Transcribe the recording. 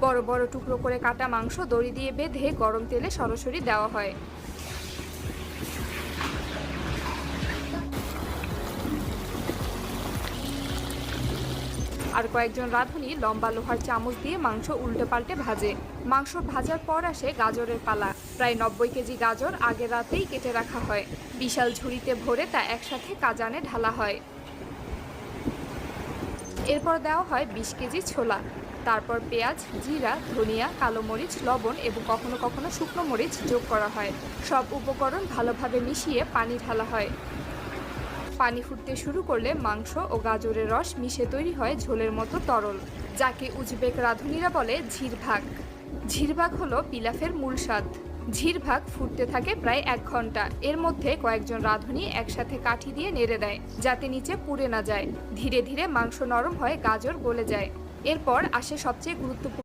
বড় বড় টুকরো করে কাটা মাংস দড়ি দিয়ে বেঁধে গরম তেলে সরাসরি দেওয়া হয়। আর কয়েকজন রাঁধুনি লম্বা লোহার চামচ দিয়ে মাংস উল্টে পাল্টে ভাজে। মাংস ভাজার পর আসে গাজরের পালা। প্রায় 90 কেজি গাজর আগের রাতেই কেটে রাখা হয়। বিশাল ঝুড়িতে ভরে তা একসাথে কাজানে ঢালা হয়। এরপর দেওয়া হয় 20 কেজি ছোলা। তারপর পেঁয়াজ, জিরা, ধনিয়া, কালো মরিচ, লবণ এবং কখনো কখনো শুকনো মরিচ যোগ করা হয়। সব উপকরণ ভালোভাবে মিশিয়ে পানি ঢালা হয়। পানি ফুটতে শুরু করলে মাংস ও গাজরের রস মিশে তৈরি হয় ঝোলের মতো তরল, যাকে উজবেক রাঁধুনিরা বলে ঝিরভাগ। ঝিরভাগ হলো পিলাফের মূল স্বাদ। ঝিরভাগ ফুটতে থাকে প্রায় 1 ঘন্টা। এর মধ্যে কয়েকজন রাঁধুনি একসাথে কাঠি দিয়ে নেড়ে দেয় যাতে নিচে পুড়ে না যায়। ধীরে ধীরে মাংস নরম হয়, গাজর গলে যায়। এরপর আসে সবচেয়ে গুরুত্বপূর্ণ